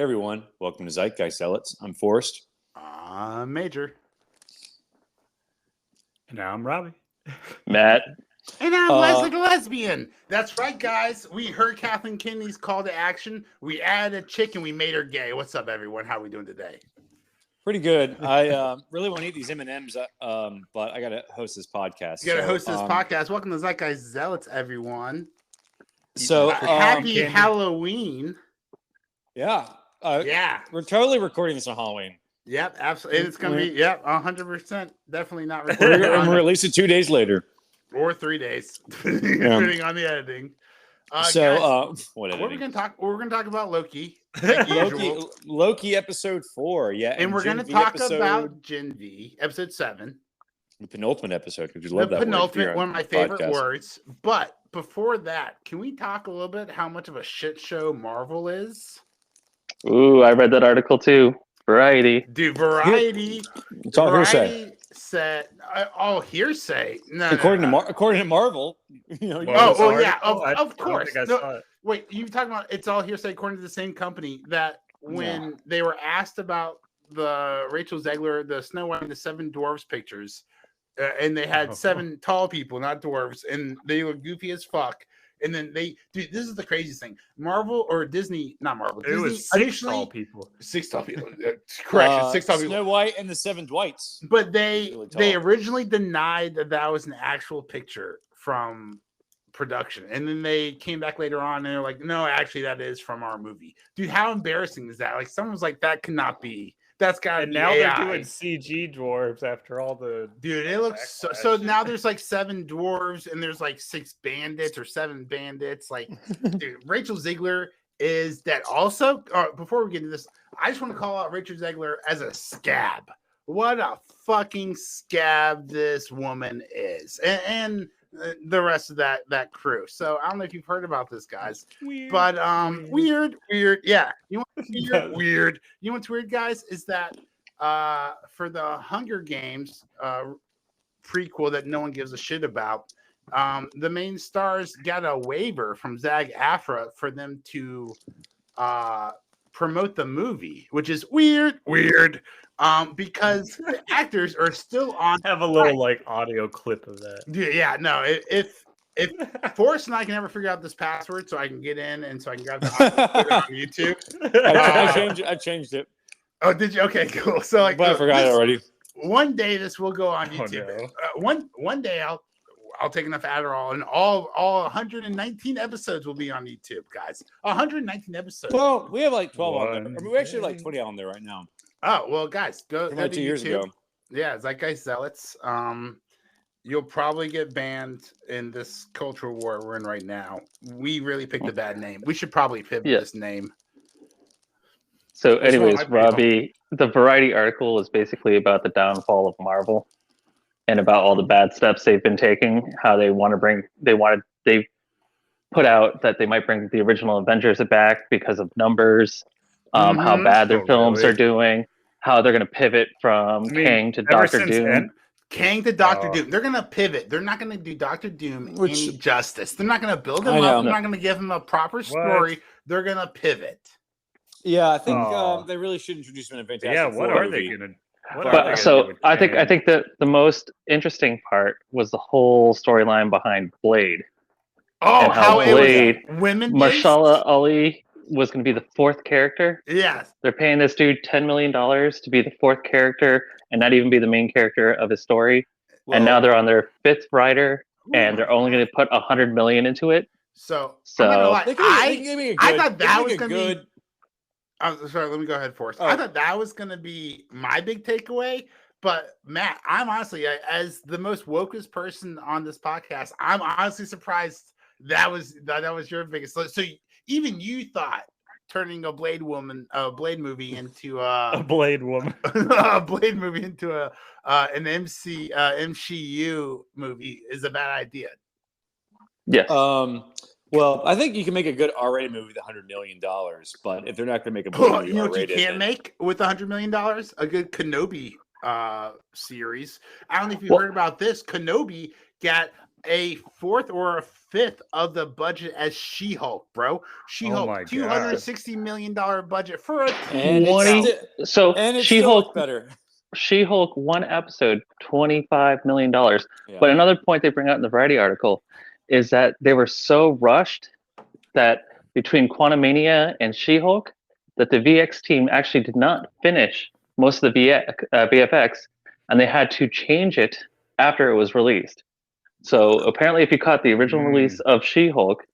Hey everyone, welcome to Zealots. I'm Forrest. I'm Major. And now I'm Robbie. Matt. And I'm Leslie the Lesbian. That's right, guys. We heard Kathleen Kenney's call to action. We added a chick and we made her gay. What's up, everyone? How are we doing today? Pretty good. I really want to eat these M&Ms, but I got to host this podcast. You got to host this podcast. Welcome to Zeitgeist Zealots, everyone. So happy Halloween. Yeah. Yeah. We're totally recording this on Halloween. Yep, absolutely. It's going to be, 100%. Definitely not recording. We're going to release it 2 days later. Or 3 days, depending on the editing. Guys, what we're going to talk about Loki. Loki episode 4, yeah. And we're going to talk about Gen V, episode 7. The penultimate episode, because we love that penultimate, one of my favorite words. But before that, can we talk a little bit how much of a shit show Marvel is? Ooh, I read that article too. Variety. Dude, Variety. It's all hearsay. Said, all hearsay. No, according to Marvel. Of course. Wait, you talking about it's all hearsay according to the same company that when they were asked about the Rachel Zegler, the Snow White and the Seven Dwarfs pictures, and they had 7 tall people, not dwarves, and they were goofy as fuck. And then this is the craziest thing. Marvel or Disney, not Marvel. It was 6 tall people. 6 tall people. Correction, 6 tall people. Snow White and the 7 Dwights. But they originally denied that was an actual picture from production. And then they came back later on and they're like, no, actually that is from our movie. Dude, how embarrassing is that? Like someone's like, that cannot be. That's gotta be now AI. They're doing CG dwarves after all the it looks so now there's like 7 dwarves and there's like 6 bandits or 7 bandits. Like dude, Rachel Zegler is that also before we get into this, I just want to call out Rachel Zegler as a scab. What a fucking scab this woman is. And the rest of that crew. So I don't know if you've heard about this, guys. Weird. Yeah. You know what's weird? You know what's weird, guys? Is that for the Hunger Games prequel that no one gives a shit about, the main stars got a waiver from SAG-AFTRA for them to promote the movie, which is weird. Because the actors are still on. Have a little like audio clip of that. Yeah, no. If Forrest and I can ever figure out this password so I can get in and so I can grab the put it on YouTube. I changed it. Oh, did you? Okay, cool. So like, but I forgot it already. One day this will go on YouTube. One day I'll take enough Adderall and all 119 episodes will be on YouTube, guys. 119 episodes. Well, we have like 12 on there. I mean, we actually have like 20 on there right now. Oh, well, guys, go to 2 years YouTube. ago. Yeah, Zeitgeist Zealots. You'll probably get banned in this cultural war we're in right now. We really picked a bad name. We should probably pivot this name. So anyways, Robbie, the Variety article is basically about the downfall of Marvel and about all the bad steps they've been taking, how they put out that they might bring the original Avengers back because of numbers. How bad their films are doing, how they're going to pivot from Kang to Doctor Doom. Kang to Doctor Doom. They're going to pivot. They're not going to do Doctor Doom any justice. They're not going to build him up. They're not going to give him a proper story. They're going to pivot. Yeah, I think they really should introduce him in a Fantastic Four. Yeah, what are they going to? So I think that the most interesting part was the whole storyline behind Blade. Oh, and how Blade, women, Mahershala Ali was going to be the 4th character. Yes. They're paying this dude $10 million to be the 4th character and not even be the main character of his story. Well, and now they're on their 5th writer and they're only going to put $100 million into it. So I'm not gonna lie. I thought that was going to be. I'm sorry, let me go ahead first. I thought that was going to be my big takeaway. But Matt, I'm honestly, as the most wokest person on this podcast, I'm honestly surprised that was your biggest. So even you thought turning a Blade movie into a Blade woman, a Blade movie into an MCU movie is a bad idea. Yes. Well, I think you can make a good R-rated movie with $100 million, but if they're not going to make a movie, you know what you can't make with $100 million? A good Kenobi series. I don't know if you heard about this. Kenobi got a fourth or a fifth of the budget as She-Hulk, bro. She-Hulk, my God. $260 million budget for a And TV show. it's So and it still She-Hulk, looked better. She-Hulk, one episode, $25 million. Yeah. But another point they bring out in the Variety article is that they were so rushed that between Quantumania and She-Hulk, that the VX team actually did not finish most of the VFX, and they had to change it after it was released. So apparently, if you caught the original release of She-Hulk,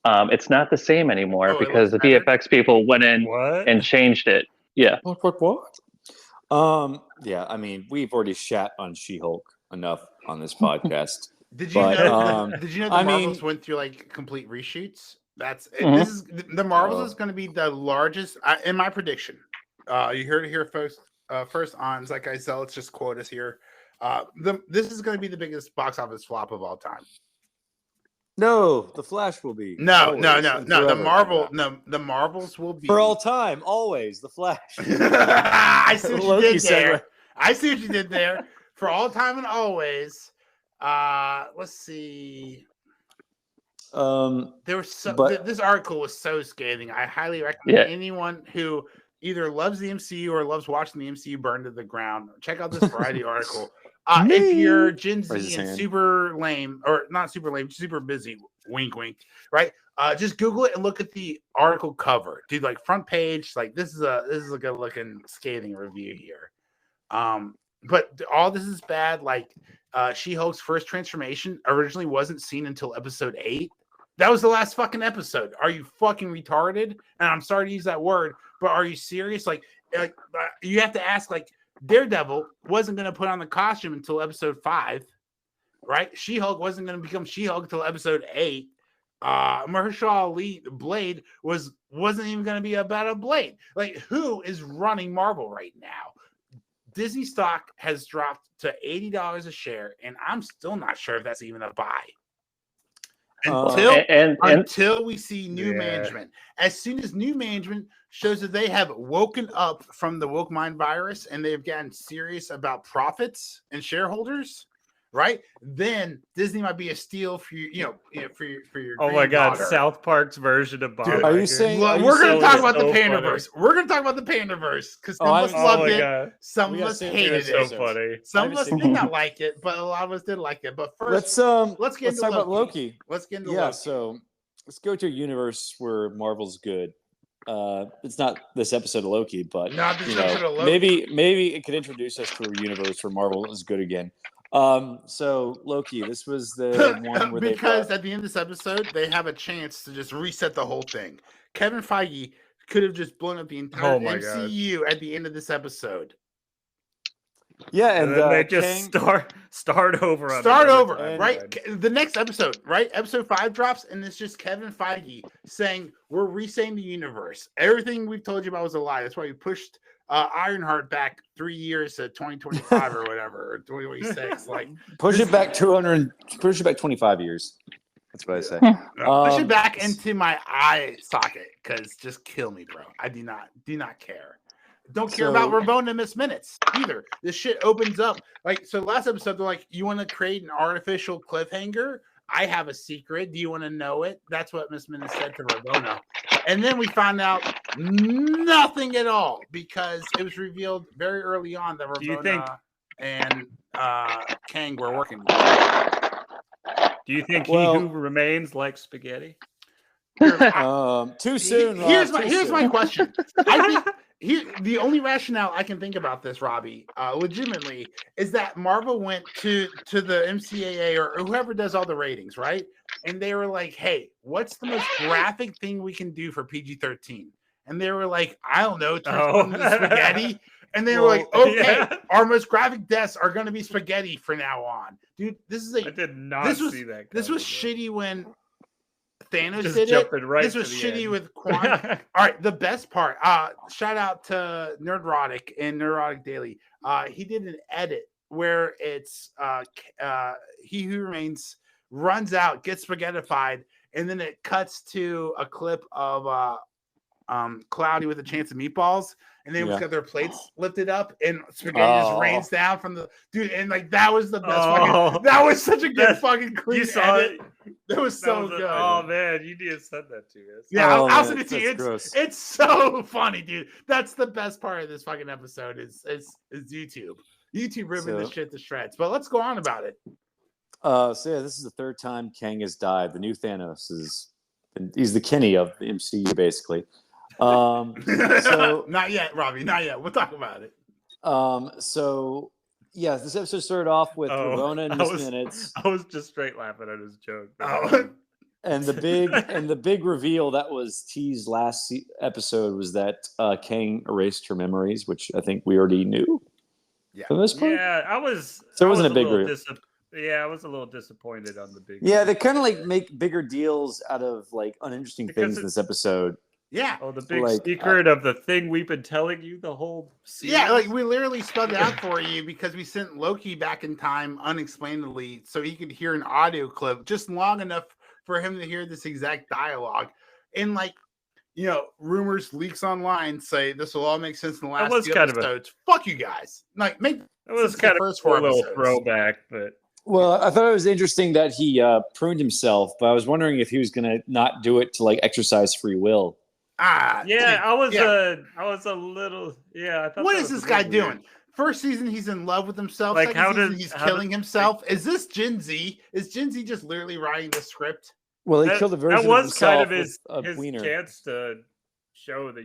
it's not the same anymore Oh, it because the looks better? VFX people went in What? and changed it. Yeah. What? Yeah, I mean, we've already shat on She-Hulk enough on this podcast. Did you But, know? Did you know the I Marvels mean- went through like complete reshoots? This is the Oh. Marvels is going to be the largest in my prediction. You heard it here first. First on Zeitgeist Zealots, just quote us here. This is going to be the biggest box office flop of all time. No, the Flash will be. No. always and The forever. the Marvels will be For all time, always the Flash. I see what you Loki did said there. what- I see what you did there. For all time and always. Let's see. There was this article was so scathing. I highly recommend anyone who either loves the MCU or loves watching the MCU burn to the ground. Check out this Variety article. If you're Gen Z and super lame, or not super lame, super busy, wink, wink, right? Just Google it and look at the article cover, dude. Like front page, like this is a good looking scathing review here. But all this is bad. Like She-Hulk's first transformation originally wasn't seen until episode 8. That was the last fucking episode. Are you fucking retarded? And I'm sorry to use that word, but are you serious? Like you have to ask, like, Daredevil wasn't going to put on the costume until episode 5, right? She-Hulk wasn't going to become She-Hulk until episode 8. Mahershala Ali Blade wasn't even going to be about a blade. Like, who is running Marvel right now? Disney stock has dropped to $80 a share, and I'm still not sure if that's even a buy. Until we see new management. As soon as new management shows that they have woken up from the woke mind virus and they've gotten serious about profits and shareholders, right? Then Disney might be a steal for you, for your. Oh my God, granddaughter. South Park's version of Bob. Dude, are you saying? We're going to talk about so the Pandaverse. We're going to talk about the Pandaverse because some Oh, of us I- loved oh my it. God. Some We of got us same hated It's thing. so it. funny. Some of us did not like it, but a lot of us did like it. But first, Let's get into talk about Loki. Let's get into Yeah, Loki. so let's go to a universe where Marvel's good. It's not this episode of Loki, but Not this episode of Loki. maybe it could introduce us to a universe where Marvel is good again. So Loki, this was the one where because at the end of this episode, they have a chance to just reset the whole thing. Kevin Feige could have just blown up the entire Oh my MCU at the end of this episode. yeah, And then they just start over. on Start another over, timeline. right? The next episode, right? Episode 5 drops, and it's just Kevin Feige saying, we're resetting the universe. Everything we've told you about was a lie. That's why we pushed Ironheart back 3 years to 2025 or whatever, or 2026. Like, push it back 25 years. That's what I say. push it back into my eye socket, because just kill me, bro. I do not care. Don't care about Ramona Miss Minutes either. This shit opens up. Like, so last episode, they're like, you want to create an artificial cliffhanger? I have a secret. Do you want to know it? That's what Miss Minutes said to Ramona. And then we found out nothing at all, because it was revealed very early on that Ramona and Kang were working together. Do you think Well- he who remains like spaghetti? Too soon. Here's Rob, too my soon. question. I think the only rationale I can think about this, Robbie, legitimately, is that Marvel went to the MCAA or whoever does all the ratings, right? And they were like, "Hey, what's the most graphic thing we can do for PG-13?" And they were like, "I don't know, turn into spaghetti." And they were like, "Okay, our most graphic deaths are going to be spaghetti from now on." Dude, I did not see that. This was coming, shitty when Thanos Just did it. jumping right This to was the shitty end. with Quantum. All right, the best part. Shout out to Nerdrotic and Nerdrotic Daily. He did an edit where it's He Who Remains runs out, gets spaghettified, and then it cuts to a clip of Cloudy with a Chance of Meatballs, and they got their plates lifted up, and spaghetti just rains down from the dude, and like that was the best fucking. That was such a good fucking clean edit. That was so good. Oh man, you need to send that to us. Yeah, I'll send it to you. It's so funny, dude. That's the best part of this fucking episode is YouTube. YouTube ripping this shit to shreds. But let's go on about it. This is the third time Kang has died. The new Thanos he's the Kenny of the MCU, basically. Not yet, Robbie. Not yet. We'll talk about it. This episode started off with Ravonna and Miss Minutes. I was just straight laughing at his joke. And the big reveal that was teased last episode was that Kang erased her memories, which I think we already knew. Yeah. For the most part. Yeah, I was. So it wasn't a big reveal. I was a little disappointed on the big. Yeah, they kind of like make bigger deals out of like uninteresting things in this episode. Yeah. Oh, the big secret of the thing we've been telling you the whole series. Yeah, like we literally spelled it out for you because we sent Loki back in time unexplainably so he could hear an audio clip just long enough for him to hear this exact dialogue. And like, rumors, leaks online say this will all make sense in the last few episodes. Fuck you guys. Like, it was kind of a little throwback, but. Well, I thought it was interesting that he pruned himself, but I was wondering if he was going to not do it to like exercise free will. I was a little. I thought. What is this guy doing? First season, he's in love with himself. Like, he's killing himself. Is this Gen Z? Is Gen Z just literally writing the script? Well, he killed a version of himself. That was kind of his chance to show that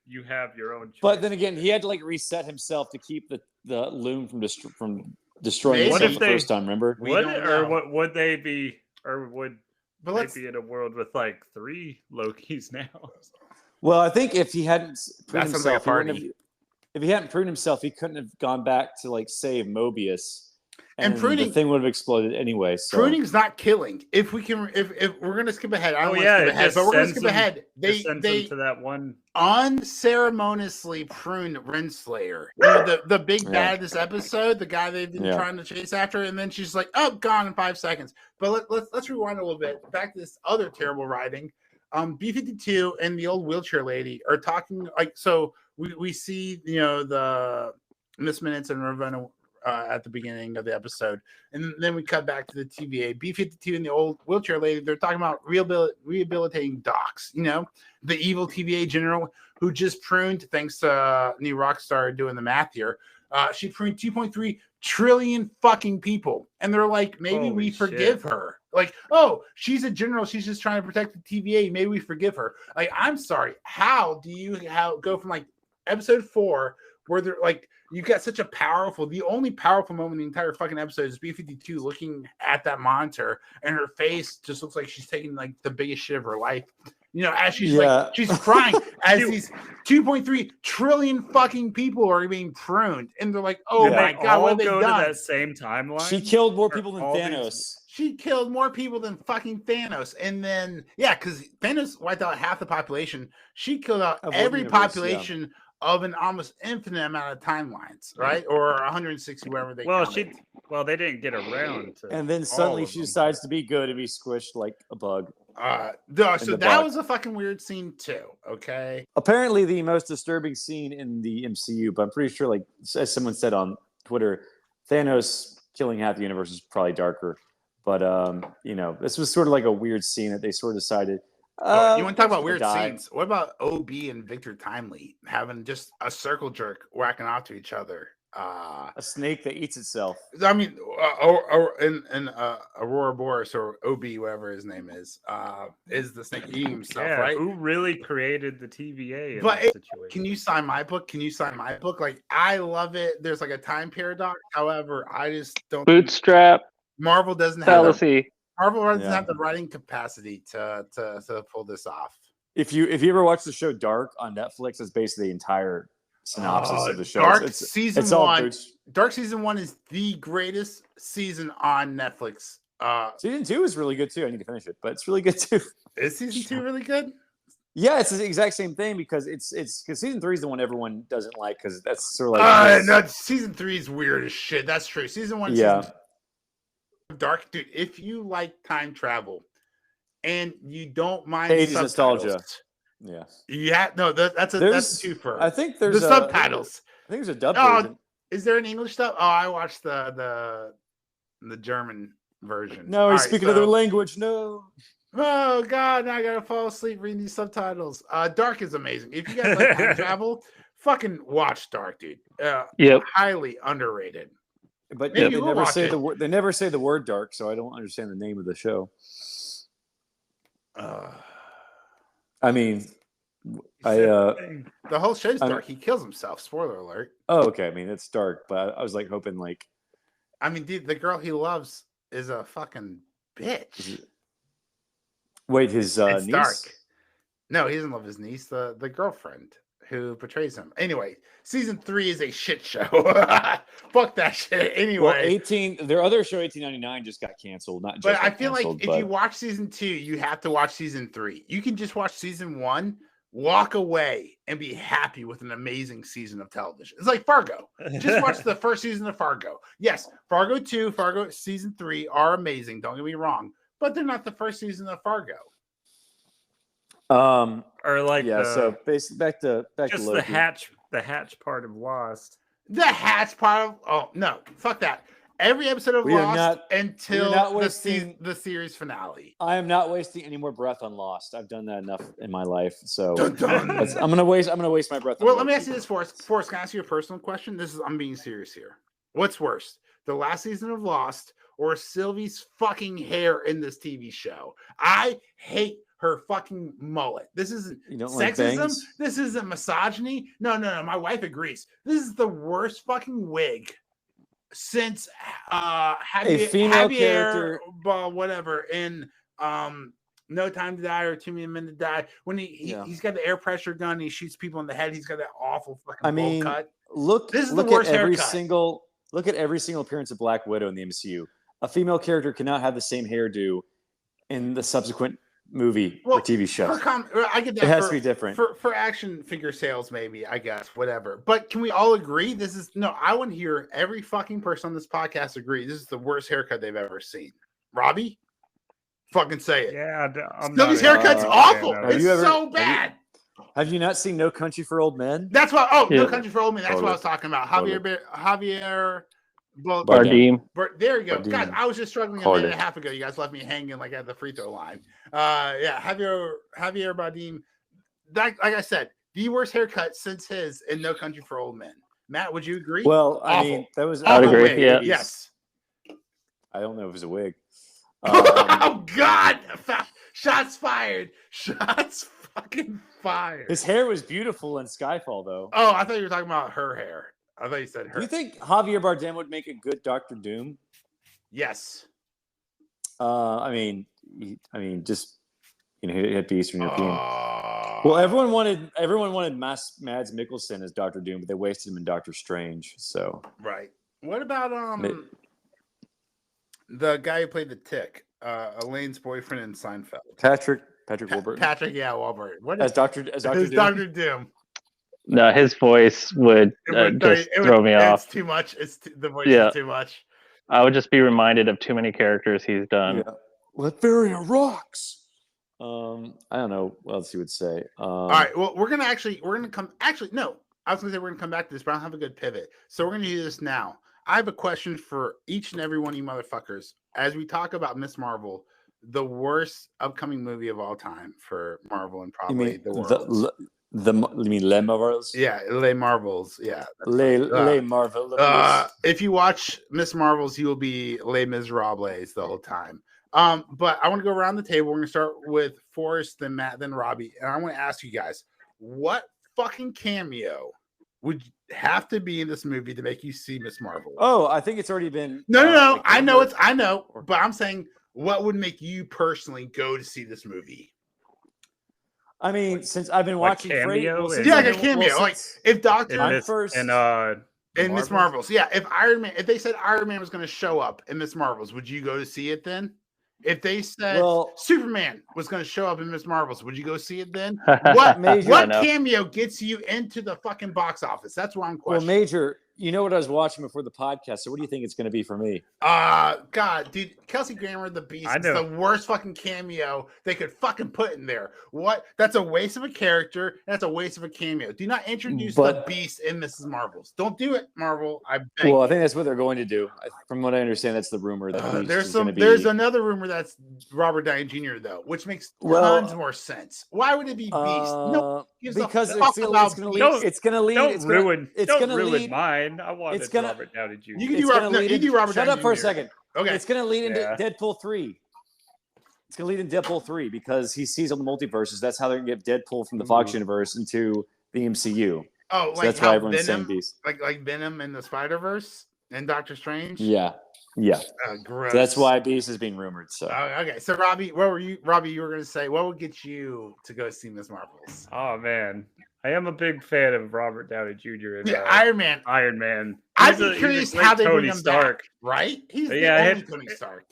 you have your own choice. But then again, he had to like reset himself to keep the loom from destroying himself the first time. Remember? Would they be? Or would? But let's be in a world with like 3 Lokis now. Well, I think if he hadn't pruned himself, if he hadn't pruned himself, he couldn't have gone back to like save Mobius, and pruning, the thing would have exploded anyway. So. Pruning's not killing. If we can, if we're gonna skip ahead, I don't want to skip ahead, but we're gonna skip ahead. They to that one unceremoniously pruned Renslayer, the big bad of this episode, the guy they've been trying to chase after, and then she's like, "Oh, gone in 5 seconds." But let's rewind a little bit back to this other terrible writing. B-52 and the old wheelchair lady are talking like so. We see the Miss Minutes and Ravonna at the beginning of the episode, and then we cut back to the TVA. B-52 and the old wheelchair lady, they're talking about rehabilitating docs. The evil TVA general who just pruned, thanks to New Rockstar doing the math here. She pruned 2.3 trillion fucking people, and they're like, maybe we forgive her. Like, oh, she's a general. She's just trying to protect the TVA. Maybe we forgive her. Like, I'm sorry. How do you go from like episode 4 where they're like, you've got such a the only powerful moment in the entire fucking episode is B-52 looking at that monitor, and her face just looks like she's taking like the biggest shit of her life. As she's like, she's crying as these 2.3 trillion fucking people are being pruned, and they're like, "Oh my god, what have they done?" To that same timeline. She killed more people than Thanos. She killed more people than fucking Thanos, and then because Thanos wiped out half the population, she killed out every population of an almost infinite amount of timelines, right? Or 160, wherever they. They didn't get around to. And then suddenly she decides to be good and be squished like a bug. So that was a fucking weird scene too. Okay. Apparently, the most disturbing scene in the MCU, but I'm pretty sure, like as someone said on Twitter, Thanos killing half the universe is probably darker. But this was sort of like a weird scene that they sort of decided. You want to talk about weird scenes? What about OB and Victor Timely having just a circle jerk whacking off to each other? A snake that eats itself. I mean, Aurora Boris or OB, whatever his name is the snake eating himself, right? Who really created the TVA? Can you sign my book? Like, I love it. There's like a time paradox. However, I just don't. Bootstrap. Marvel doesn't fallacy. Marvel doesn't have the writing capacity to pull this off. If you ever watch the show Dark on Netflix, it's basically the entire synopsis of the show. Dark season 1. Dark season 1 is the greatest season on Netflix. Season 2 is really good too. I need to finish it, but it's really good too. Is season 2 really good? Yeah, it's the exact same thing because it's because season 3 is the one everyone doesn't like because that's sort of like no, season 3 is weird as shit. That's true. Season 1, season Dark, dude. If you like time travel and you don't mind nostalgia, Yeah. Yeah, no, that's a twofer. I think there's the subtitles. I think there's a dub Oh, version. is there an English dub? Oh, I watched the German version. No, he's speaking another language. No. Oh God, now I gotta fall asleep reading these subtitles. Dark is amazing. If you guys like time travel, fucking watch Dark, dude. Highly underrated. But they never say the word. They never say the word dark, so I don't understand the name of the show. I mean, the whole show's dark. He kills himself. Spoiler alert. Oh, okay. I mean, it's dark, but I was like hoping, like, I mean, dude, the girl he loves is a fucking bitch. Wait, his niece? Dark. No, he doesn't love his niece. The girlfriend who portrays him. Anyway, season 3 is a shit show. Fuck that shit. Anyway, well, their other show, 1899, just got canceled. But I feel like if you watch season 2, you have to watch season 3. You can just watch season 1, walk away, and be happy with an amazing season of television. It's like Fargo. Just watch the first season of Fargo. Yes, Fargo 2, Fargo season 3 are amazing. Don't get me wrong, but they're not the first season of Fargo. Or like so basically back to just Loki. the hatch part of Lost. The hatch part of fuck that. Every episode of Lost until the series finale. I am not wasting any more breath on Lost. I've done that enough in my life. So I'm gonna waste my breath. Well, let me ask you this, Forrest. Forrest, can I ask you a personal question? I'm being serious here. What's worse, the last season of Lost or Sylvie's fucking hair in this TV show? I hate her fucking mullet. This isn't sexism. Like this isn't misogyny. No. My wife agrees. This is the worst fucking wig since female character, whatever, in No Time to Die or Too Many Men to Die. When he's got the air pressure gun, and he shoots people in the head. He's got that awful fucking bowl cut. Look at every single appearance of Black Widow in the MCU. A female character cannot have the same hairdo in the subsequent movie or TV show. I get that. It has to be different for action figure sales, maybe, I guess, whatever. But can we all agree I want to hear every fucking person on this podcast agree this is the worst haircut they've ever seen. Robbie, fucking say it. Yeah, Sylvie's haircut's awful. It's so bad. Have you not seen No Country for Old Men? That's what. No Country for Old Men. That's what I was talking about. Javier Bardem. There you go. Guys, I was just struggling a minute and a half ago. You guys left me hanging like at the free throw line. Javier Bardem. Like I said, the worst haircut since his in No Country for Old Men. Matt, would you agree? Well, I mean, that was. I would agree. Yeah. Yes. I don't know if it was a wig. Oh God! Shots fired. Shots fucking fired. His hair was beautiful in Skyfall, though. Oh, I thought you were talking about her hair. I thought you said her. Do you think Javier Bardem would make a good Doctor Doom? Yes. I mean, just he had the Eastern European. Well, everyone wanted Mads Mikkelsen as Doctor Doom, but they wasted him in Doctor Strange. So right. What about the guy who played the Tick, Elaine's boyfriend in Seinfeld? Patrick Warburton. Warburton. What as Doctor Doom? No, his voice would throw me off. It's too much. The voice is too much. I would just be reminded of too many characters he's done. Yeah. Latveria rocks. I don't know what else he would say. All right. Well, we're gonna come. Actually, no. I was gonna say we're gonna come back to this, but I don't have a good pivot. So we're gonna do this now. I have a question for each and every one of you motherfuckers. As we talk about Miss Marvel, the worst upcoming movie of all time for Marvel and probably the world. You mean Les Marvels? Yeah, Les Marvels. Yeah. Les Marvels. If you watch Miss Marvels, you will be Les Miserables the whole time. But I want to go around the table. We're going to start with Forrest, then Matt, then Robbie. And I want to ask you guys, what fucking cameo would have to be in this movie to make you see Miss Marvel? Oh, I think it's already been. No. I know. But I'm saying, what would make you personally go to see this movie? I mean, since I've been watching cameo, like a cameo. Like if Doctor in Miss Marvels, if they said Iron Man was going to show up in Miss Marvels, would you go to see it then? If they said Superman was going to show up in Miss Marvels, would you go see it then? What cameo gets you into the fucking box office? That's what I'm questioning. Well, you know what I was watching before the podcast. So what do you think it's going to be for me? God, dude, Kelsey Grammer the Beast I is know. the worst fucking cameo they could fucking put in there. What? That's a waste of a character. And that's a waste of a cameo. Do not introduce the Beast in Mrs. Marvels. Don't do it, Marvel. I beg. Well, I think that's what they're going to do. From what I understand, that's the rumor that Beast there's is some. going to be. There's another rumor that's Robert Downey Jr. though, which makes tons more sense. Why would it be Beast? No, because it's going to lead. Don't ruin mine. I wanted Robert Downey Jr. You can do Robert. You do Robert. Shut up for a second. Okay. It's going to lead into Deadpool 3. It's going to lead into Deadpool 3 because he sees all the multiverses. That's how they're going to get Deadpool from the Fox universe into the MCU. Oh, so that's why everyone's saying Beast. Like Venom in the Spider-Verse and Doctor Strange? Yeah. Gross. So that's why Beast is being rumored. So okay. So Robbie, you were going to say, what would get you to go see Miss Marvels? Oh man. I am a big fan of Robert Downey Jr. and Iron Man. I'd be curious how they bring him Stark. Back, right? He's the only Tony Stark.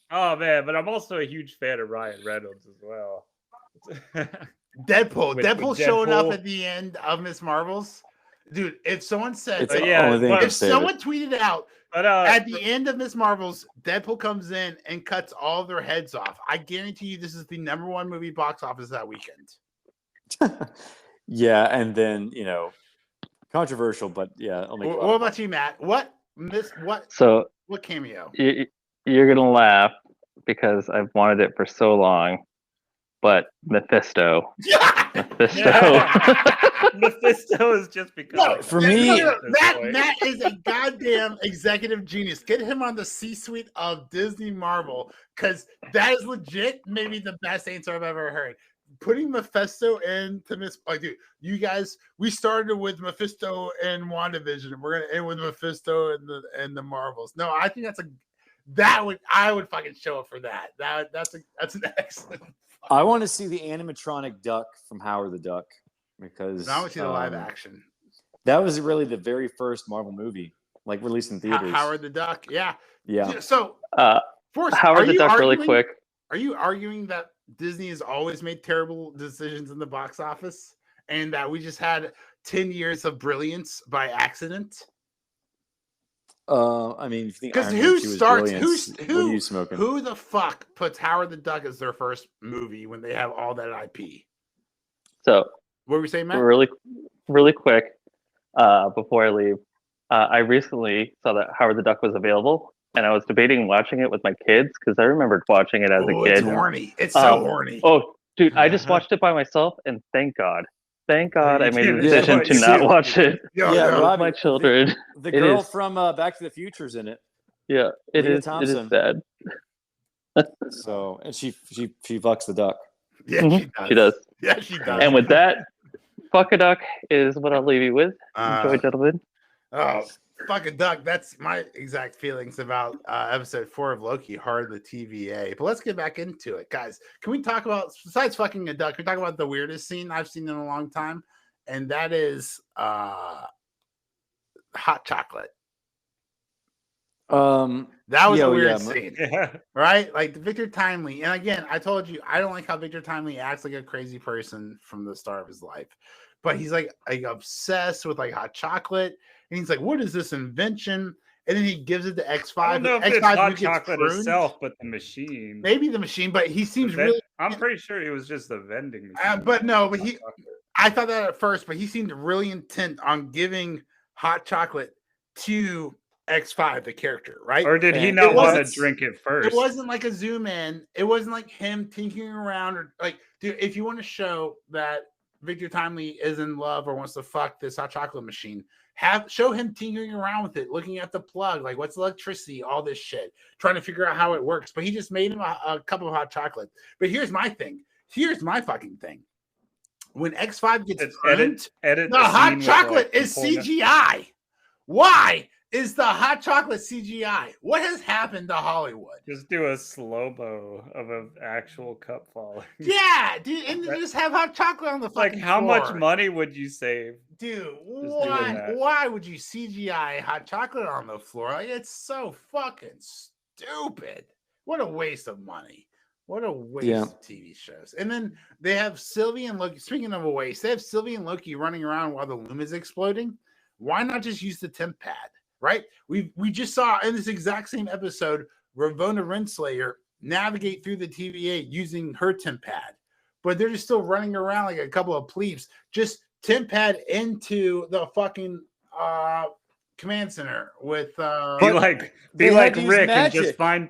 Oh man, but I'm also a huge fan of Ryan Reynolds as well. Deadpool showing up at the end of Miss Marvels, dude. If someone said, if someone tweeted out at the end of Miss Marvels, Deadpool comes in and cuts all of their heads off, I guarantee you this is the #1 movie box office that weekend. Yeah, and then controversial, but yeah. What about you, Matt? What cameo? You're gonna laugh because I've wanted it for so long, but Mephisto. Mephisto is just because for me. Matt is a goddamn executive genius. Get him on the C-suite of Disney Marvel because that is legit. Maybe the best answer I've ever heard. Putting Mephisto into dude, you guys, we started with Mephisto and WandaVision, and we're gonna end with Mephisto and the Marvels. No, I think I would fucking show up for that. That's an excellent. I want to see the animatronic duck from Howard the Duck because I want to see the live action. That was really the very first Marvel movie, like released in theaters. Howard the Duck, yeah. So, Forrest, Howard the Duck, really quick. Are you arguing that Disney has always made terrible decisions in the box office and that we just had 10 years of brilliance by accident? I mean, because who the fuck puts Howard the Duck as their first movie when they have all that IP? So what were we saying, Matt? Really quick, before I leave, I recently saw that Howard the Duck was available. And I was debating watching it with my kids because I remembered watching it as a kid. It's horny. It's so horny. Oh, dude, I just watched it by myself, and thank God I made the decision to not watch it. Robbie, my children. The girl from Back to the Future's in it. Yeah, it is bad. So, and she fucks the duck. Yeah, she does. Yeah, she does. And with that, fuck a duck is what I'll leave you with. Enjoy, gentlemen. Oh. Fuck a duck. That's my exact feelings about episode 4 of Loki, Hard the TVA. But let's get back into it, guys. Can we talk about, besides fucking a duck, can we talk about the weirdest scene I've seen in a long time? And that is hot chocolate. That was a weird scene, right? Like Victor Timely. And again, I told you, I don't like how Victor Timely acts like a crazy person from the start of his life. But he's like obsessed with like hot chocolate. And he's like, what is this invention? And then he gives it to X5. I don't know if it's hot chocolate itself, but the machine. Maybe the machine, but he seems really... I'm pretty sure he was just a vending machine. I thought that at first, but he seemed really intent on giving hot chocolate to X5, the character, right? Or did he not want to drink it first? It wasn't like a zoom in. It wasn't like him tinkering around or like, dude, if you want to show that Victor Timely is in love or wants to fuck this hot chocolate machine, show him tinkering around with it, looking at the plug, like what's electricity, all this shit, trying to figure out how it works. But he just made him a cup of hot chocolate. But here's my thing. Here's my fucking thing. When X5 gets burnt, the hot chocolate is CGI. Why is the hot chocolate CGI? What has happened to Hollywood? Just do a slow-mo of an actual cup falling. Yeah, dude, and then just have hot chocolate on the fucking how floor. much money would you save? Dude, why would you CGI hot chocolate on the floor? Like, it's so fucking stupid. What a waste of money. What a waste of TV shows. And then they have Sylvie and Loki. Speaking of a waste, they have Sylvie and Loki running around while the loom is exploding. Why not just use the temp pad, right? We just saw in this exact same episode Ravonna Renslayer navigate through the TVA using her temp pad, but they're just still running around like a couple of plebes. Just temp pad into the fucking command center with be like Rick and just find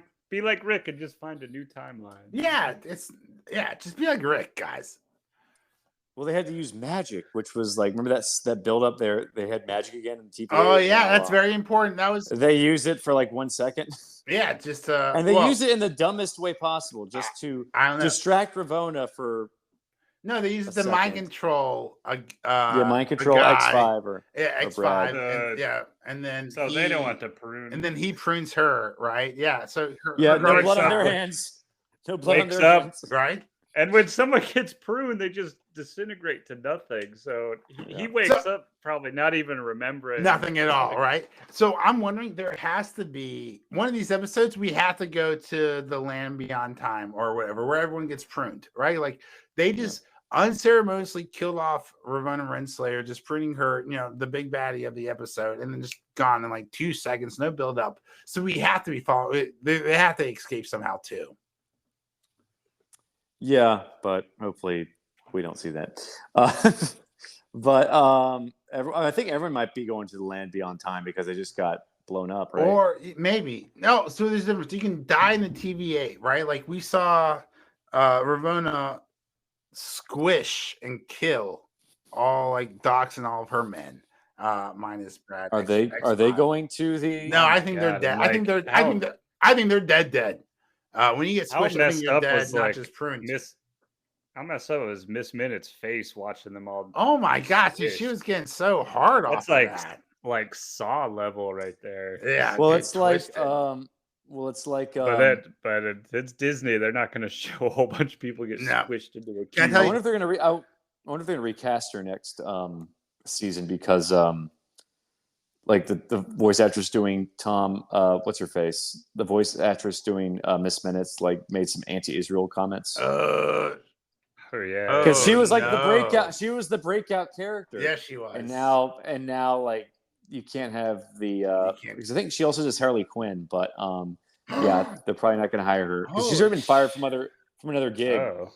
a new timeline. Yeah, just be like Rick, guys. Well, they had to use magic, which was like, remember that build up there? They had magic again in TVA. Oh yeah, that's very important. That was they used it for like 1 second. Yeah, just and they used it in the dumbest way possible, just to distract Ravonna for. No, they used the mind control. Mind control X5 or X5. And then so they don't want to prune. And then he prunes her, right? Yeah. So no blood on their hands. No blood on their hands, right? And when someone gets pruned, they just disintegrate to nothing. So he wakes up probably not even remembering nothing at all, right? So I'm wondering, there has to be one of these episodes. We have to go to the land beyond time or whatever, where everyone gets pruned, right? Like they just unceremoniously killed off Ravonna Renslayer, just pruning her, the big baddie of the episode, and then just gone in like 2 seconds, no build up. So we have to be following. They have to escape somehow too. Yeah, but hopefully we don't see that. But I think everyone might be going to the land beyond time because they just got blown up, right? Or maybe no. So there's a difference. You can die in the TVA, right? Like we saw Ravonna squish and kill all like Dox and all of her men, minus Brad. Are they going to the? No, I think they're dead. I think they're dead. When you get squished, I think you're dead, not just pruned. How messed up was Miss Minute's face watching them all? Oh my gosh, dude, she was getting so hard off of that. Like Saw level right there. Yeah. Well, it's like, but it's Disney. They're not going to show a whole bunch of people get squished into a cube. I wonder if they're going to recast her next season because like the voice actress doing Tom, what's her face? The voice actress doing Miss Minutes like made some anti-Israel comments. Oh yeah, because she was like the breakout. She was the breakout character. Yeah, she was. And now, like you can't have the because I think she also does Harley Quinn, but yeah, they're probably not going to hire her because she's already been fired from another gig. Oh.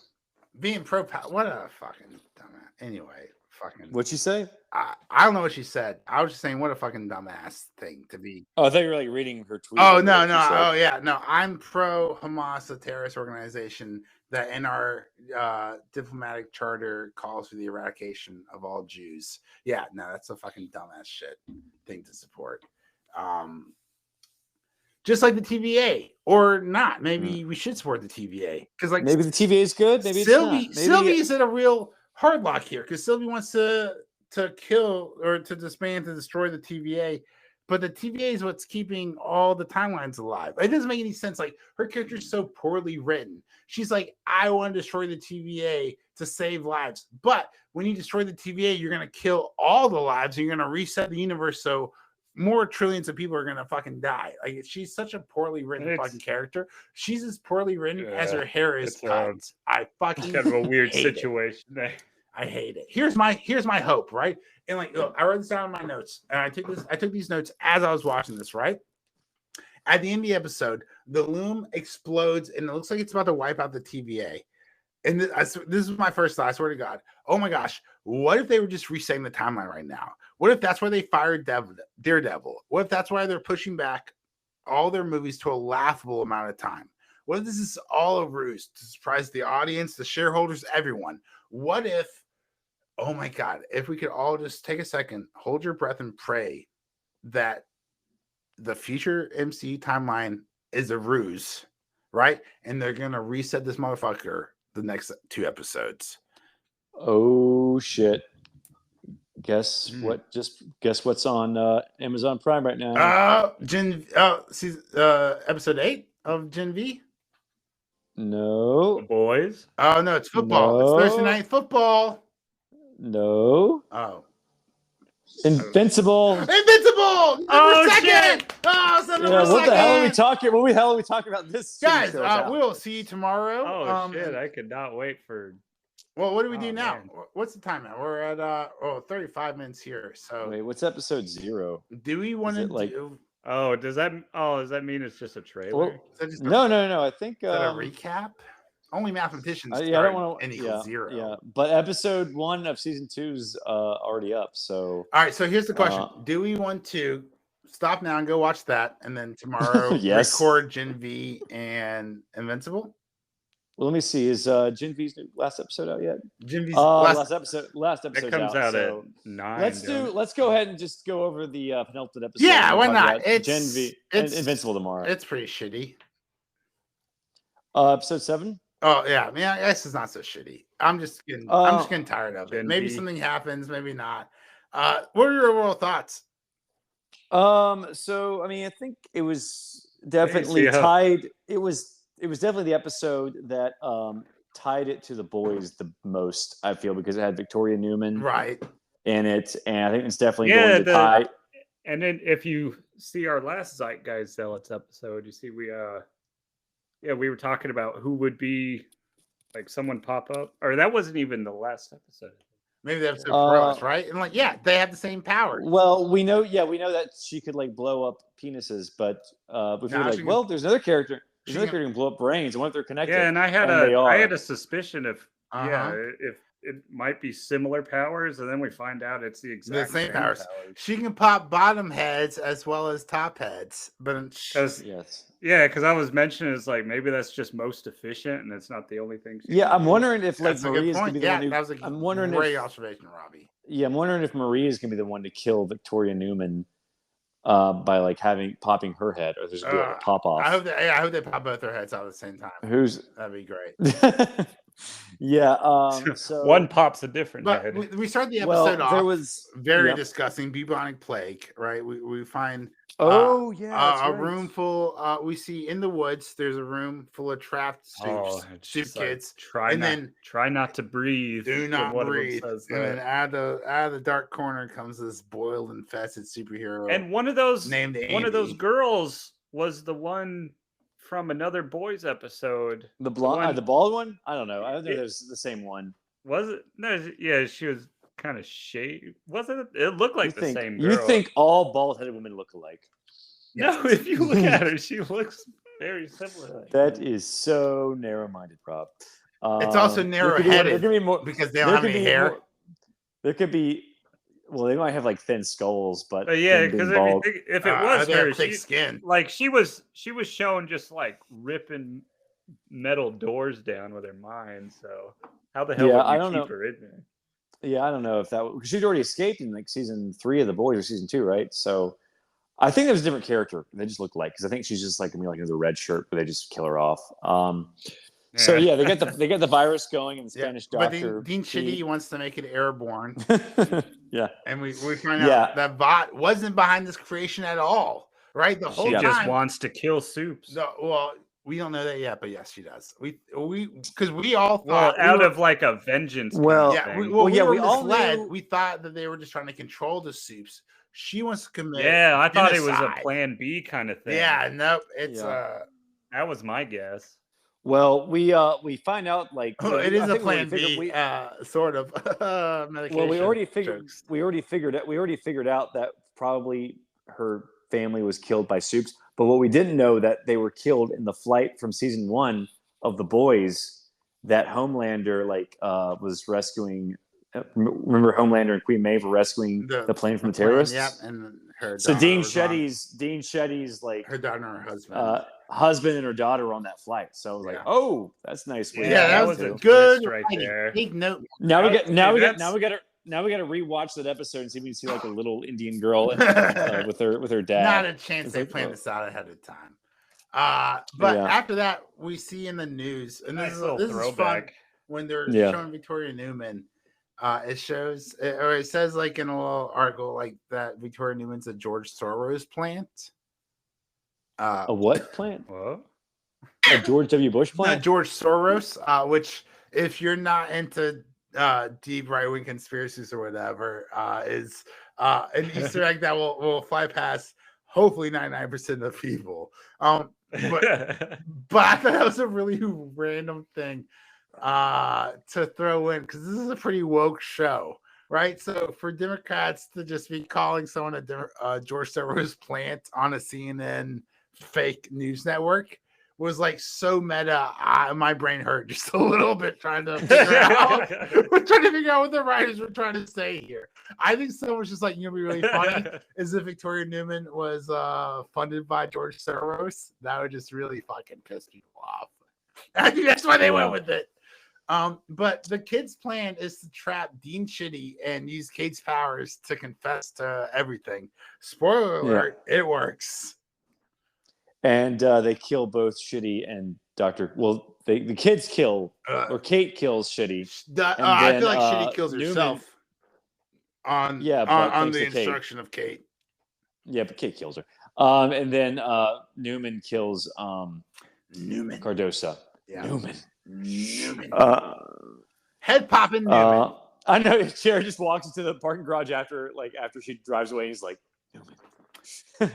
Being what a fucking dumbass. Anyway, fucking. What'd she say? I don't know what she said. I was just saying, what a fucking dumbass thing to be. Oh, I thought you were like reading her tweet. Oh no. Oh yeah, no. I'm pro Hamas, a terrorist organization that in our diplomatic charter calls for the eradication of all Jews. Yeah, no, that's a fucking dumbass shit thing to support. Just like the TVA, or not. Maybe we should support the TVA because, like, maybe the TVA is good. Maybe Sylvie, it's not. Sylvie's in a real hard lock here because Sylvie wants to kill or to disband, to destroy the TVA. But the TVA is what's keeping all the timelines alive. It doesn't make any sense. Like, her character is so poorly written. She's like, I want to destroy the TVA to save lives. But when you destroy the TVA, you're going to kill all the lives and you're going to reset the universe. So more trillions of people are going to fucking die. Like, she's such a poorly written fucking character. She's as poorly written as her hair is cut. I fucking kind of a weird situation there. I hate it. Here's my hope, right? And like, look, I wrote this down in my notes, and I took these notes as I was watching this, right? At the end of the episode, the loom explodes, and it looks like it's about to wipe out the TVA. And this is my first thought. I swear to God. Oh my gosh, what if they were just resetting the timeline right now? What if that's why they fired Daredevil? What if that's why they're pushing back all their movies to a laughable amount of time? What if this is all a ruse to surprise the audience, the shareholders, everyone? What if, oh my God, if we could all just take a second, hold your breath, and pray that the future MCU timeline is a ruse, right? And they're going to reset this motherfucker the next 2 episodes. Oh, shit. Guess what's on Amazon Prime right now? Episode 8 of Gen V? No. The Boys? Oh, no, it's football. No. It's Thursday night football. No. Oh. Invincible. Oh, second. Shit. Oh, what the hell are we talking? What the hell are we talking about this? Guys, we'll see you tomorrow. Oh shit! I could not wait for Well, what do we do Oh, now? man. What's the time now? We're at 35 minutes here. So Wait, what's episode 0? do we want to it like- do? Oh, does that mean it's just a trailer? Well, Is that just no. I think is that a recap? Only mathematicians I don't start want to. n equals 0. Yeah, but episode 1 of season 2 is already up. So All right. So here's the question: do we want to stop now and go watch that, and then tomorrow Yes. record Gen V and Invincible? well, let me see. Is Gen V's last episode out yet? Gen V's Last episode. It comes out so at 9. let's go ahead and just go over the penultimate episode. Yeah, and why talk not? about It's Gen V Invincible tomorrow. It's pretty shitty. Episode 7. Oh yeah, I mean, I guess it's not so shitty. I'm just getting tired of it. Gen Maybe V. something happens, maybe not. What are your overall thoughts? So I mean, I think it was definitely Yeah. tied. It was definitely the episode that tied it to the boys the most. I feel because it had Victoria Newman Right. in it, and I think it's definitely Yeah, going to tie. And then if you see our last Zeitgeist Zealots episode, you see we were talking about who would be like someone pop up, or that wasn't even the last episode. Maybe the episode for us, right? And like, yeah, they have the same powers. Well, we know that she could like blow up penises, but if Nah, we're she like, can- well, there's another character. she There's another can- character who can blow up brains. And what if they're connected? Yeah, and I had they are. a suspicion if if it might be similar powers, and then we find out it's the exact same powers. She can pop bottom heads as well as top heads, but Yes. Yeah, because I was mentioning it's like maybe that's just most efficient, and it's not the only thing. Yeah, I'm wondering if like that's a good Maria's gonna point. be the Yeah, one who. that was a I'm wondering great if observation, Robbie. Yeah, I'm wondering if Maria's gonna be the one to kill Victoria Newman by like popping her head, or there's gonna be like a pop off. I hope they pop both their heads out at the same time. That'd be great. Yeah. So one pops a different But head. we start the episode off. There was very disgusting bubonic plague, right? We find a room full. We see in the woods. There's a room full of trapped soup kids. Try not to breathe. Do not breathe. And that. then out of the dark corner comes this boiled, infested superhero. And one of those named one of those Andy. girls was the one from another boys episode. The blonde, the bald one. I don't know. I don't think it was the same one. Was it? No. Yeah, she was kind of shaved. Wasn't it? It looked like the same girl. You think all bald-headed women look alike? No, if you look at her, she looks very similar. That is so narrow-minded, Rob. It's also narrow-headed because they don't have any hair. There could be. Well, they might have like thin skulls, but yeah, because if it was her, thick skin. Like she was shown just like ripping metal doors down with her mind. So how the hell would you keep her in there? Yeah, I don't know if that because she'd already escaped in like season 3 of The Boys or season 2, right? So I think there's a different character. They just look like because I think she's just like gonna be like another red shirt, but they just kill her off. So yeah, they get the virus going, and the Spanish doctor. But Dean Chitty wants to make it airborne. Yeah, and we find out that bot wasn't behind this creation at all, right? The whole time, just wants to kill soups. Well, we don't know that yet, but yes, she does. We because we all thought out of like a vengeance. Well, we all misled. We thought that they were just trying to control the soups. She wants to commit. Yeah, I thought it was a plan B kind of thing. Yeah, nope. It's that was my guess. Well, we find out like it is a plan B, sort of medication. Well, we already figured out that probably her family was killed by soups. But what we didn't know that they were killed in the flight from season 1 of The Boys. That Homelander was rescuing. Remember, Homelander and Queen Maeve were rescuing the plane from the terrorists. Yep, and her. So Dean Shetty's like her daughter and her husband. Husband and her daughter were on that flight. So I was like, oh, that's nice. Yeah, that was a good right there. Take note. Now we got to rewatch that episode and see if we can see like a little Indian girl with her dad. Not a chance they planned this out ahead of time. But after that, we see in the news, and this is fun when they're showing Victoria Newman. It says like in a little article like that Victoria Newman's a George Soros plant. A what plant? What? A George W. Bush plant? George Soros, which if you're not into deep right-wing conspiracies or whatever, is an Easter egg that will fly past hopefully 99% of people. But I thought that was a really random thing to throw in because this is a pretty woke show, right? So for Democrats to just be calling someone a George Soros plant on a CNN fake news network was like so meta. My brain hurt just a little bit trying to figure out. We're trying to figure out what the writers were trying to say here. I think someone's just like, be really funny is if Victoria Newman was funded by George Soros. That would just really fucking piss people off. I think that's why they went with it. But the kid's plan is to trap Dean Chitty and use Cate's powers to confess to everything. Spoiler alert, it works. And they kill both Shitty and Dr. Well, the kids kill, or Cate kills Shitty. I feel like Shitty kills herself on the the instruction of Cate. Yeah, but Cate kills her. And then Newman kills Cardosa. Yeah. Newman. Head popping Newman. I know Jared just walks into the parking garage after she drives away and he's like, Newman.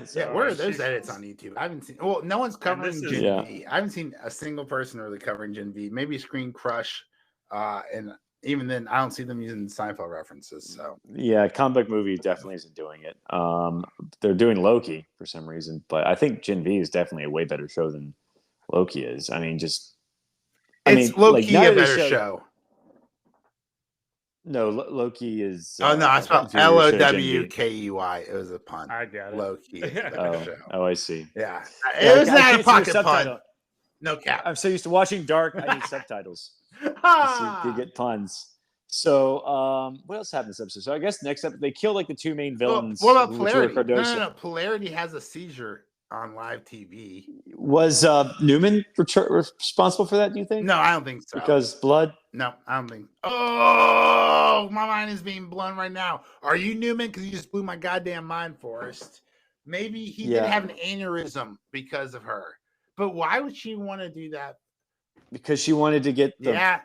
So, where are those edits on YouTube? I haven't seen. Well, no one's covering Gen V. I haven't seen a single person really covering Gen V. Maybe Screen Crush, and even then, I don't see them using Seinfeld references. So yeah, Comic Book Movie definitely isn't doing it. They're doing Loki for some reason, but I think Gen V is definitely a way better show than Loki is. I mean, Loki a better show. No, Loki is. Oh no, I spelled Lowkey. It was a pun. I got it. Loki. Oh, I see. Yeah, it was not a pocket pun. No cap. I'm so used to watching Dark. I need subtitles to get puns. So, what else happened this episode? So, I guess next up they kill like the two main villains. What about Polarity? No. Polarity has a seizure on live TV. Was Newman responsible for that? Do you think? No, I don't think so. Because blood. No, I don't think. Oh, my mind is being blown right now. Are you Newman? Because you just blew my goddamn mind, Forrest. Maybe he did have an aneurysm because of her. But why would she want to do that? Because she wanted to get the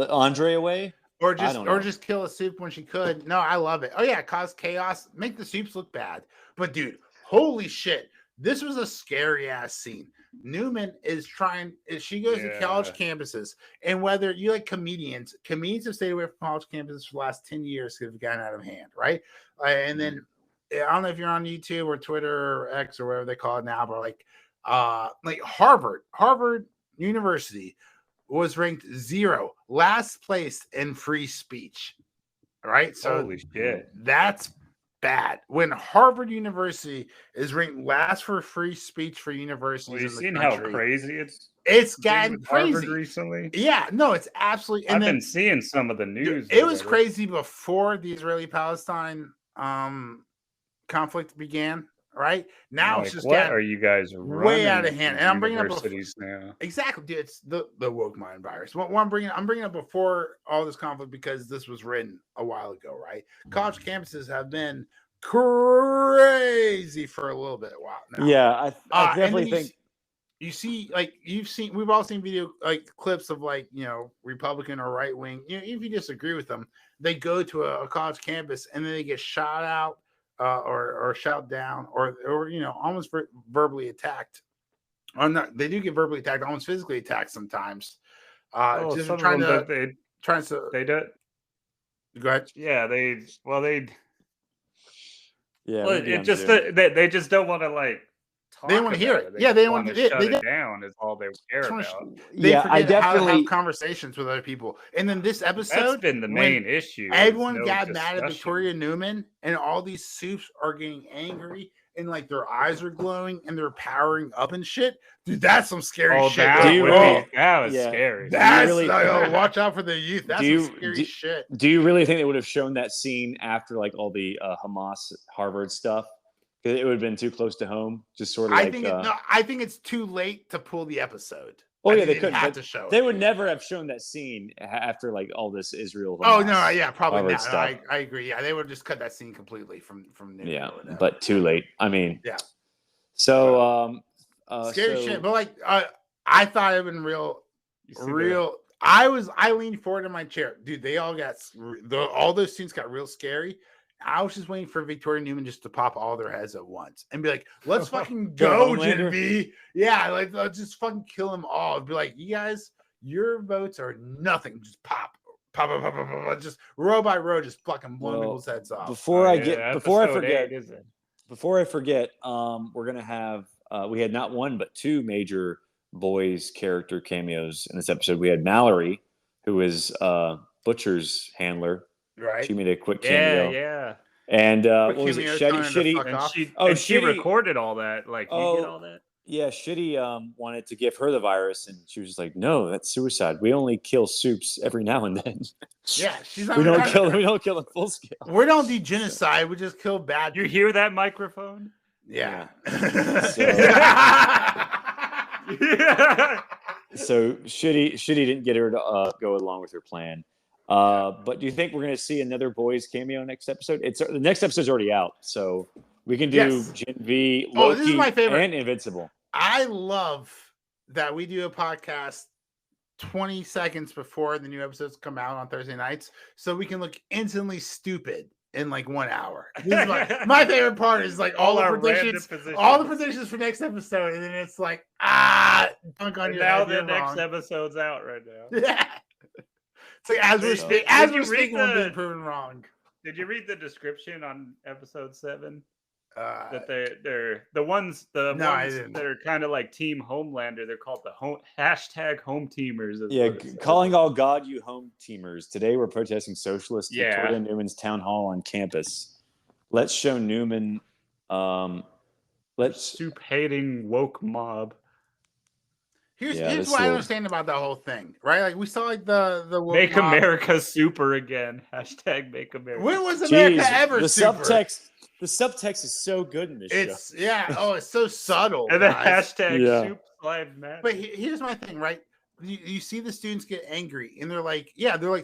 Andre away, or just kill a soup when she could. No, I love it. Oh yeah, cause chaos, make the soups look bad. But dude, holy shit, this was a scary ass scene. Newman is she goes to college campuses, and whether you like comedians have stayed away from college campuses for the last 10 years because they've gotten out of hand, right? And then I don't know if you're on YouTube or Twitter or X or whatever they call it now, but like Harvard University was ranked 0, last place in free speech. Right? So holy shit. That's bad. When Harvard University is ranked last for free speech for universities you've in the seen country, how crazy it's gotten crazy Harvard recently. Yeah, no, it's absolutely. I've been seeing some of the news. It was crazy before the Israeli-Palestine conflict began. Right now, it's just what are you guys way out of hand? And I'm bringing up now. Exactly, dude. It's the woke mind virus. What I'm bringing up before all this conflict because this was written a while ago, right? College campuses have been crazy for a little bit now. Yeah, I definitely think we've all seen video clips of Republican or right wing. If you disagree with them, they go to a college campus and then they get shot out. Or shout down, or almost verbally attacked. Or not, they do get verbally attacked, almost physically attacked sometimes. Just trying to. They do. Go ahead. Yeah, they. Yeah, it just they just don't want to talk. They want to hear it. They don't want to shut it down. Is all they care about. They forget how to have conversations with other people. And then this episode, that's been the main issue. Everyone got mad at Victoria Newman, and all these soups are getting angry, and their eyes are glowing, and they're powering up and shit. Dude, that's some scary shit. That was scary. That's watch out for the youth. That's some scary shit. Do you really think they would have shown that scene after all the Hamas Harvard stuff? It would have been too close to home. Just sort of. I think it's too late to pull the episode. Oh yeah, they couldn't have to show. They would never have shown that scene after all this Israel. Oh no, yeah, probably Harvard not. Stuff. No, I agree. Yeah, they would just cut that scene completely from. Yeah, but too late. I mean. Yeah. So. Scary shit, but I thought it would been real. I leaned forward in my chair, dude. They all all those scenes got real scary. I was just waiting for Victoria Newman just to pop all their heads at once and be like, let's fucking go, Gen V. Yeah, let's just fucking kill them all. Be like, you guys, Your votes are nothing. Just pop, pop, pop, pop, pop, pop, just row by row, just fucking blowing people's heads off. Before I forget, is it? we're gonna have we had not one but two major boys character cameos in this episode. We had Mallory, who is Butcher's handler. Right. She made a quick cameo. Yeah. And Quick what was it? cameo telling her to Shitty. fuck And off. she Shitty. recorded all that. Like, you get all that? Yeah, Shitty wanted to give her the virus, and she was just like, "No, that's suicide. We only kill soups every now and then. Yeah, she's not. we don't kill them full scale. We don't do genocide. We just kill bad. You hear that microphone? Yeah. So Shitty didn't get her to go along with her plan. But do you think we're going to see another boys cameo next episode? The next episode's already out, so we can do Gen V, Loki, this is my favorite. and Invincible. I love that we do a podcast 20 seconds before the new episodes come out on Thursday nights, so we can look instantly stupid in like 1 hour. This is my favorite part is like all the predictions for next episode, and then it's like dunk on your now head, the next wrong. episode's out right now. Yeah. It's like as we're speaking, we're being proven wrong. Did you read the description on episode 7? That I they're the ones that are kind of like Team Homelander. They're called the hashtag home teamers. Yeah, calling all God you home teamers. Today we're protesting socialist Victoria Yeah. Newman's town hall on campus. Let's show Newman. Let's soup hating woke mob. Here's what I understand about the whole thing, right? Like we saw like the make America super again. Hashtag make America. When was America ever the super? The subtext is so good in this show. It's so subtle. And the guys. hashtag soup slide matter. But here's my thing, right? You see the students get angry, and they're like,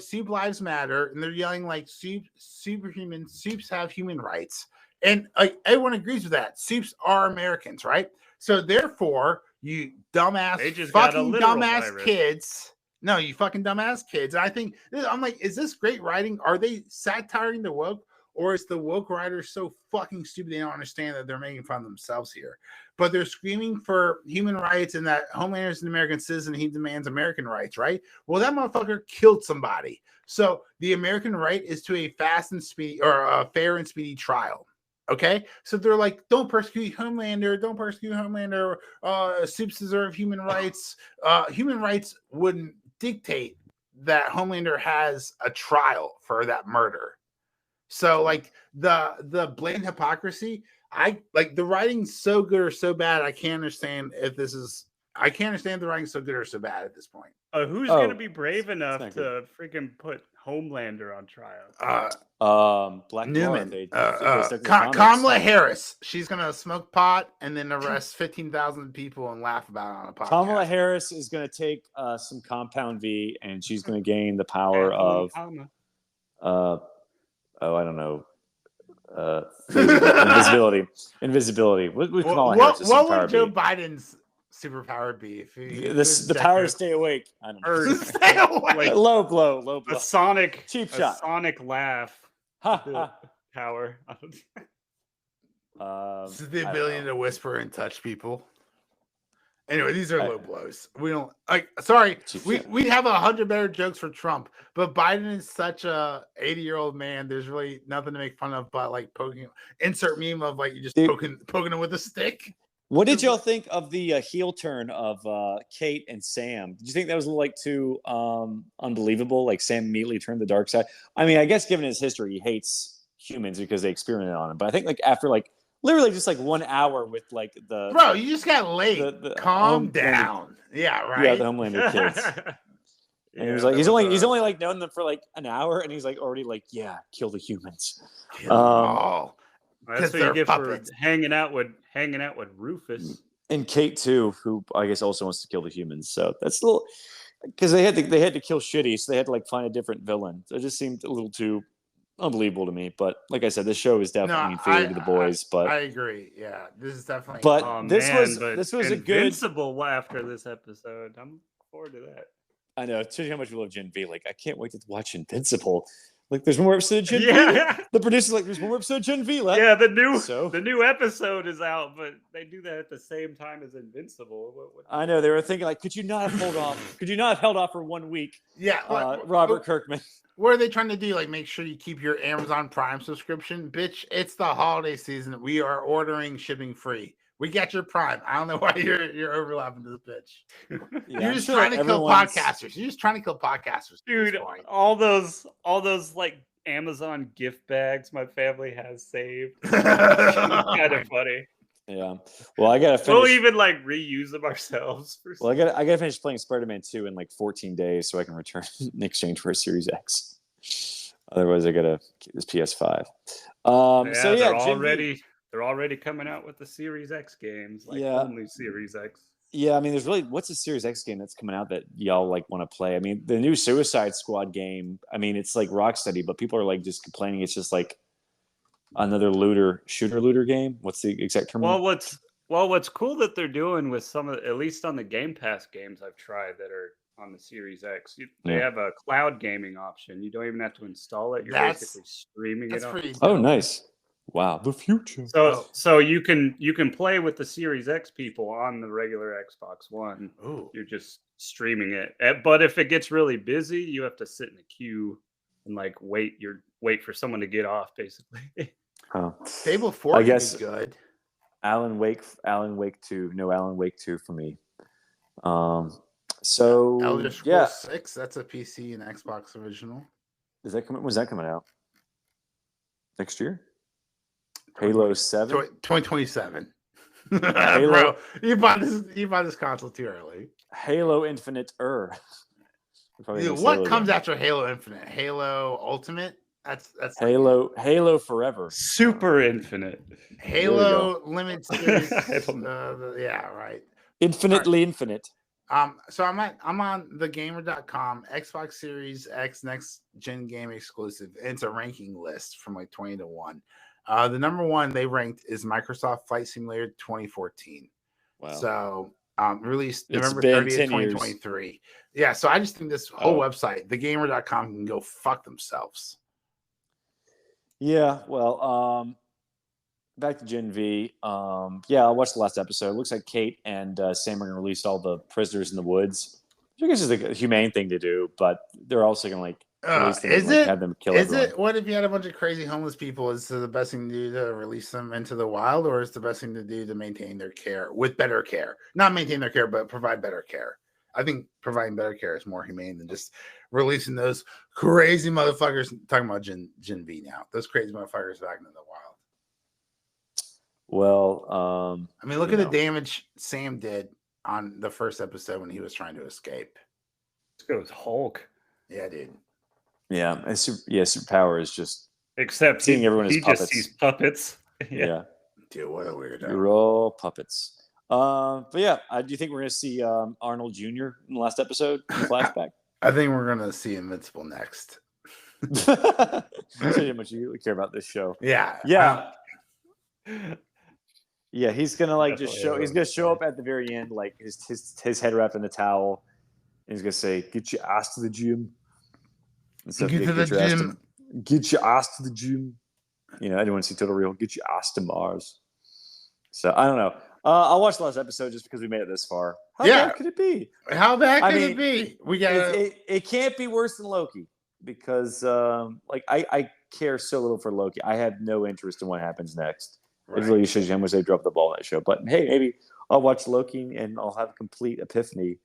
soup lives matter, and they're yelling like superhuman soups have human rights, and like everyone agrees with that. Soups are Americans, right? So therefore, you fucking dumbass kids. No, you fucking dumbass kids. And I think I'm like, is this great writing? Are they satiring the woke? Or is the woke writers so fucking stupid they don't understand that they're making fun of themselves here? But they're screaming for human rights and that Homelander is an American citizen. He demands American rights, right? Well, that motherfucker killed somebody. So the American right is to a fast and speedy or a fair and speedy trial. Okay, so they're like, don't persecute Homelander. Don't persecute Homelander. Soups deserve human rights. Human rights wouldn't dictate that Homelander has a trial for that murder. So like the blatant hypocrisy, I like the writing's so good or so bad. I can't understand if this is. I can't understand the writing's so good or so bad at this point. Who's gonna be brave enough to freaking put Homelander on trial? Black Newman, Noir, Kamala Harris. She's gonna smoke pot and then arrest 15,000 people and laugh about it on a podcast. Kamala Harris is gonna take some compound V, and she's gonna gain the power of I don't know. Invisibility. What would Kamala Harris' what would power Joe be? Biden's superpower be? If The power to stay awake. I don't know. Stay awake. Like, low blow. A sonic cheap shot. Sonic laugh. Power. It's the ability to whisper and touch people. Anyway, these are low blows. We don't like. Sorry, we'd have 100 better jokes for Trump, but Biden is such a 80-year-old man. There's really nothing to make fun of, but like poking. Insert meme of like you just poking him with a stick. What did y'all think of the heel turn of Cate and Sam? Did you think that was a little like too unbelievable? Like Sam immediately turned the dark side. I mean, I guess given his history, he hates humans because they experimented on him. But I think like after like literally just like 1 hour with like the bro, you just got late. Calm down. Yeah, right. Yeah, the Homelander kids. And he was like, he's only like known them for like an hour, and he's like already like, yeah, kill the humans. Kill them all. That's what you get for hanging out with Rufus and Cate too, who I guess also wants to kill the humans. So that's a little because they had to kill Shitty, so they had to like find a different villain. So it just seemed a little too unbelievable to me. But like I said, this show is definitely inferior to the boys. But I agree. Yeah, this is definitely. But this was a good Invincible after this episode. I'm looking forward to that. I know. Tell you how much we love Gen V. Like I can't wait to watch Invincible. Like, there's one more episode of Gen V. Yeah. The producer's like, there's one more episode of Gen V left. Yeah, the new So? the new episode is out, but they do that at the same time as Invincible. I know, they were thinking, like, could you not have held off? Could you not have held off for 1 week, Yeah, Robert Kirkman? What are they trying to do? Like, make sure you keep your Amazon Prime subscription? Bitch, it's the holiday season. We are ordering shipping free. We got your Prime. I don't know why you're overlapping this bitch. Yeah, You're I'm just sure, trying like, to kill everyone's- podcasters. You're just trying to kill podcasters. at Dude, this point. all those like Amazon gift bags my family has saved. Kind of funny. Yeah. Well, I gotta We'll finish. even like reuse them ourselves. Well, I gotta finish playing Spider-Man 2 in like 14 days so I can return in exchange for a Series X. Otherwise, I gotta keep this PS5. So yeah, they're already coming out with the Series X games, like Yeah. only Series X. Yeah, I mean, there's really what's a Series X game that's coming out that y'all like want to play? I mean, the new Suicide Squad game. I mean, it's like Rocksteady, but people are like just complaining it's just like another shooter game. What's the exact term? Well, what's cool that they're doing with some of at least on the Game Pass games I've tried that are on the Series X, they Yeah. have a cloud gaming option. You don't even have to install it. You're That's- basically streaming That's it. pretty Oh, dope. nice. Wow, the future. So you can play with the Series X people on the regular Xbox One. Ooh. You're just streaming it. But if it gets really busy, you have to sit in a queue and like wait for someone to get off, basically. Oh. Fable 4 I could guess- be good. Alan Wake 2. No Alan Wake 2 for me. So Elder Scrolls yeah, 6, that's a PC and Xbox original. is that coming? When's that coming out? Next year? Halo 7. 2027. Halo- Bro, you bought this console too early. Halo Infinite. Dude, what comes after Halo Infinite? Halo Ultimate? That's Halo Forever. Super Infinite. Halo Limited Series. I don't yeah, right. Infinitely infinite. So I'm on thegamer.com, Xbox Series X next gen game exclusive. And it's a ranking list from like 20 to 1. The number 1 they ranked is Microsoft Flight Simulator 2014. Wow. So released It's November been 30th, 10 years. 2023. Yeah, so I just think this whole Oh. website, thegamer.com, can go fuck themselves. Yeah, well, back to Gen V. Yeah, I watched the last episode. It looks like Cate and Sam are going to release all the prisoners in the woods. Which I guess is a humane thing to do, but they're also going to like release them and, Is like, it? have them kill Is everyone. it? What if you had a bunch of crazy homeless people? Is the best thing to do to release them into the wild, or is the best thing to do to maintain their care with better care? Not maintain their care, but provide better care. I think providing better care is more humane than just releasing those crazy motherfuckers. Talking about Gen V now, those crazy motherfuckers back into the wild. Well, I mean, look you at the know. damage Sam did on the first episode when he was trying to escape. Let's go with Hulk. Yeah, dude. yeah, and superpower is just Except Seeing everyone as he puppets. just sees puppets. yeah, Dude, what a weirdo. you're all puppets. But yeah, do you think we're going to see Arnold Jr. in the last episode in the flashback? I think we're gonna see Invincible next. So how much you care about this show? Yeah, Yeah. Yeah, he's gonna like just Definitely show. a He's gonna show up at the very end, like his head wrapped in a towel, and he's gonna say, "Get your ass to the gym." And stuff. Get to the your ass gym. Get your ass to the gym. You know, I didn't want to see Total Real. Get your ass to Mars. So I don't know. I'll watch the last episode just because we made it this far. How Yeah. bad could it be? How bad I could mean, it be? We got It can't be worse than Loki because like I care so little for Loki. I have no interest in what happens next. It really shows you how much they dropped the ball in that show. But hey, maybe I'll watch Loki and I'll have a complete epiphany.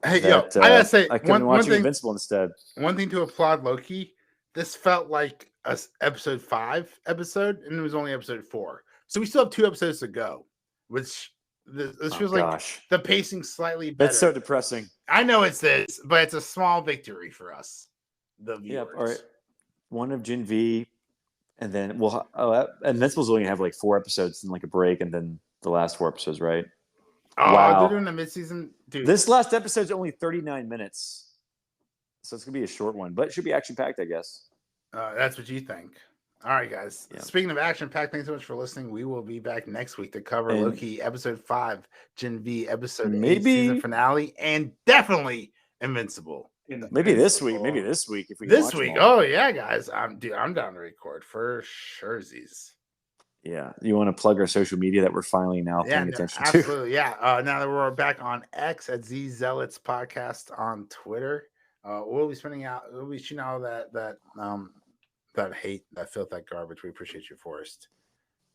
Hey, That, I gotta say I could have been one watching thing. Invincible instead. One thing to applaud Loki. This felt like a episode 5 episode, and it was only episode 4. So we still have 2 episodes to go. Which this feels like Gosh, the pacing slightly better. that's so depressing. I know it's this, but it's a small victory for us, the Yeah. viewers. All right. One of Gen V, and then Invincible's only gonna have like 4 episodes and like a break, and then the last 4 episodes, right? Oh, Wow. they're doing a mid-season, dude. This last episode's only 39 minutes, so it's gonna be a short one, but it should be action packed, I guess. That's what you think. All right, guys. Yeah. Speaking of action packed, thanks so much for listening. We will be back next week to cover And- Loki episode 5, Gen V episode 8 Maybe- season finale, and definitely Invincible. Maybe this week. Maybe this week if we can This watch week. them all. Oh yeah, guys. I'm down to record for sure. Yeah. You want to plug our social media that we're finally now Yeah, paying no, attention to? absolutely. Yeah. Now that we're back on X at Zealots Podcast on Twitter, we'll be shooting out that hate, that filth, that garbage. We appreciate you, Forrest.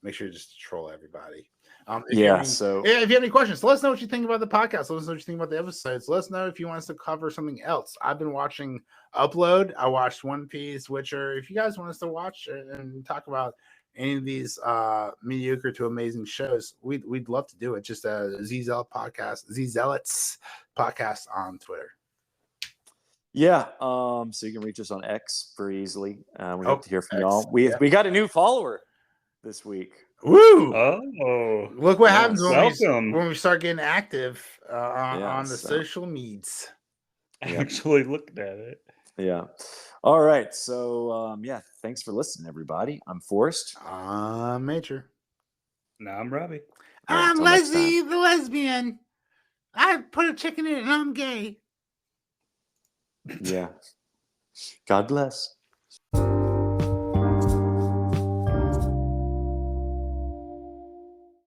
Make sure you just troll everybody. If you have any questions, let us know what you think about the podcast. Let us know what you think about the episodes. Let us know if you want us to cover something else. I've been watching Upload. I watched One Piece, Witcher. If you guys want us to watch and talk about any of these mediocre to amazing shows, we'd love to do it. Just a Zealots podcast on Twitter. Yeah. So you can reach us on X very easily. We hope to hear from X, y'all. We got a new follower this week. Woo! Oh, Look what happens welcome. when we start getting active on the social medias. Actually looked at it. Yeah. All right. So thanks for listening, everybody. I'm Forrest. I'm Major. No, I'm Robbie. I'm Leslie, the lesbian. I put a chicken in it and I'm gay. Yeah. God bless.